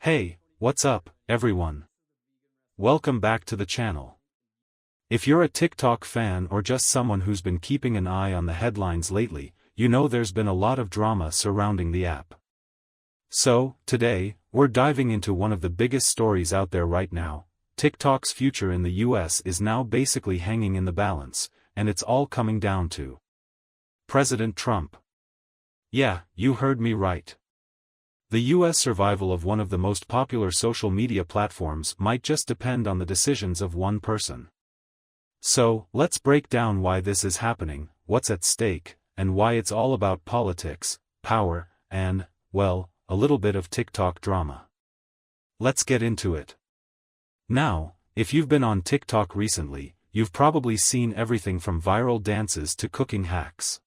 Hey, what's up, everyone? Welcome back to the channel. If you're a TikTok fan or just someone who's been keeping an eye on the headlines lately, you know there's been a lot of drama surrounding the app. So, today, we're diving into one of the biggest stories out there right now. TikTok's future in the US is now basically hanging in the balance, and it's all coming down to President Trump. Yeah, you heard me right. The US survival of one of the most popular social media platforms might just depend on the decisions of one person. So, let's break down why this is happening, what's at stake, and why it's all about politics, power, and, well, a little bit of TikTok drama. Let's get into it. Now, if you've been on TikTok recently, you've probably seen everything from viral dances to cooking hacks.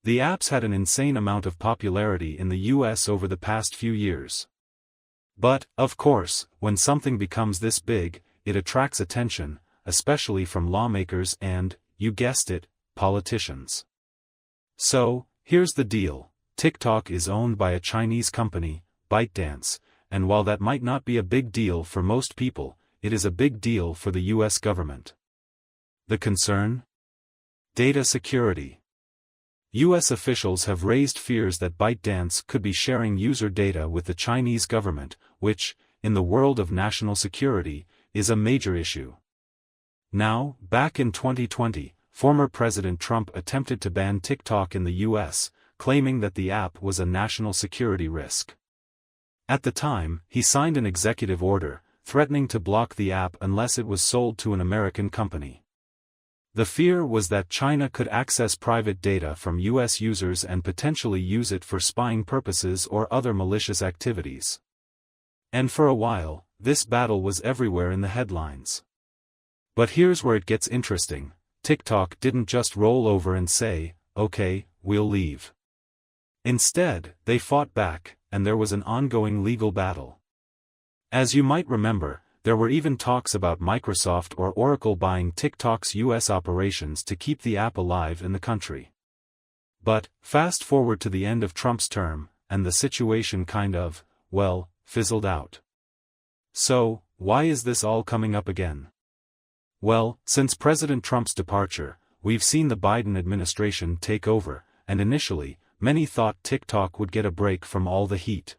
The app's had an insane amount of popularity in the US over the past few years. But, of course, when something becomes this big, it attracts attention, especially from lawmakers and, you guessed it, politicians. So, here's the deal. TikTok is owned by a Chinese company, ByteDance, and while that might not be a big deal for most people, it is a big deal for the US government. The concern? Data security. US officials have raised fears that ByteDance could be sharing user data with the Chinese government, which, in the world of national security, is a major issue. Now, back in 2020, former President Trump attempted to ban TikTok in the US, claiming that the app was a national security risk. At the time, he signed an executive order, threatening to block the app unless it was sold to an American company. The fear was that China could access private data from US users and potentially use it for spying purposes or other malicious activities. And for a while, this battle was everywhere in the headlines. But here's where it gets interesting. TikTok didn't just roll over and say, "Okay, we'll leave." Instead, they fought back, and there was an ongoing legal battle. As you might remember, there were even talks about Microsoft or Oracle buying TikTok's US operations to keep the app alive in the country. But, fast forward to the end of Trump's term, and the situation kind of, well, fizzled out. So, why is this all coming up again? Well, since President Trump's departure, we've seen the Biden administration take over, and initially, many thought TikTok would get a break from all the heat.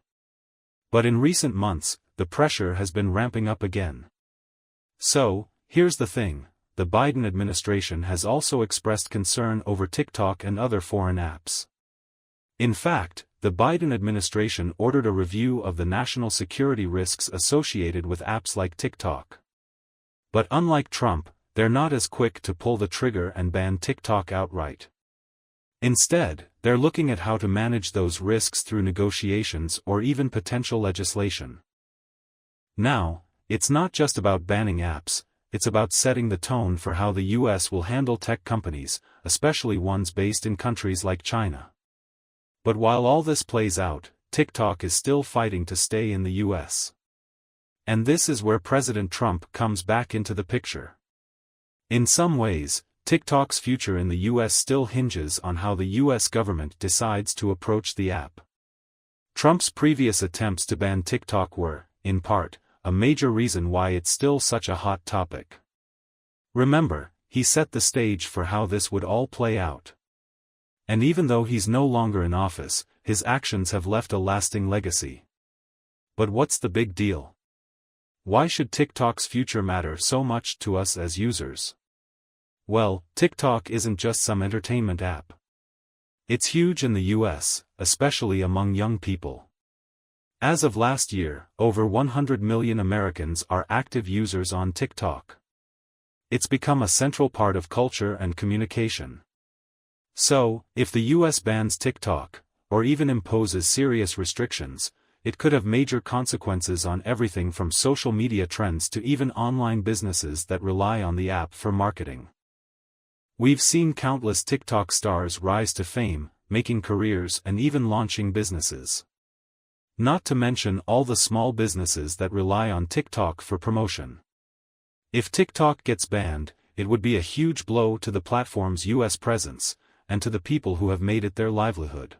But in recent months, the pressure has been ramping up again. So, here's the thing, the Biden administration has also expressed concern over TikTok and other foreign apps. In fact, the Biden administration ordered a review of the national security risks associated with apps like TikTok. But unlike Trump, they're not as quick to pull the trigger and ban TikTok outright. Instead, they're looking at how to manage those risks through negotiations or even potential legislation. Now, it's not just about banning apps, it's about setting the tone for how the US will handle tech companies, especially ones based in countries like China. But while all this plays out, TikTok is still fighting to stay in the US. And this is where President Trump comes back into the picture. In some ways, TikTok's future in the US still hinges on how the US government decides to approach the app. Trump's previous attempts to ban TikTok were, in part, a major reason why it's still such a hot topic. Remember, he set the stage for how this would all play out. And even though he's no longer in office, his actions have left a lasting legacy. But what's the big deal? Why should TikTok's future matter so much to us as users? Well, TikTok isn't just some entertainment app. It's huge in the US, especially among young people. As of last year, over 100 million Americans are active users on TikTok. It's become a central part of culture and communication. So, if the US bans TikTok, or even imposes serious restrictions, it could have major consequences on everything from social media trends to even online businesses that rely on the app for marketing. We've seen countless TikTok stars rise to fame, making careers and even launching businesses. Not to mention all the small businesses that rely on TikTok for promotion. If TikTok gets banned, it would be a huge blow to the platform's US presence, and to the people who have made it their livelihood.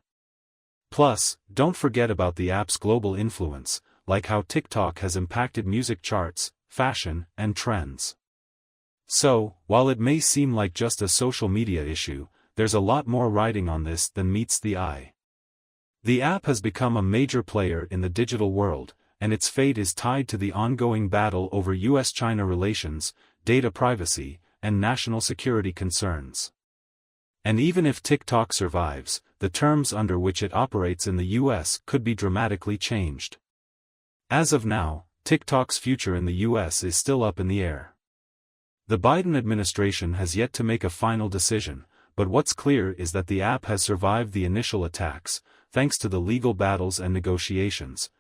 Plus, don't forget about the app's global influence. like how TikTok has impacted music charts, fashion, and trends. So, while it may seem like just a social media issue, there's a lot more riding on this than meets the eye. The app has become a major player in the digital world, and its fate is tied to the ongoing battle over US-China relations, data privacy, and national security concerns. And even if TikTok survives, the terms under which it operates in the US could be dramatically changed. As of now, TikTok's future in the US is still up in the air. The Biden administration has yet to make a final decision, but what's clear is that the app has survived the initial attacks, thanks to the legal battles and negotiations.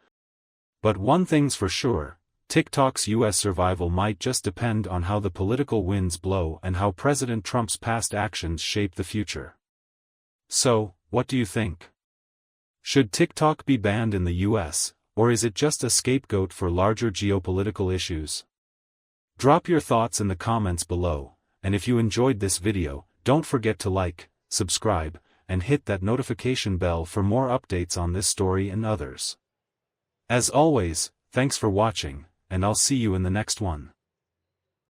But one thing's for sure, TikTok's US survival might just depend on how the political winds blow and how President Trump's past actions shape the future. So, what do you think? Should TikTok be banned in the US, or is it just a scapegoat for larger geopolitical issues? Drop your thoughts in the comments below, and if you enjoyed this video, don't forget to like, subscribe, and hit that notification bell for more updates on this story and others. As always, thanks for watching, and I'll see you in the next one.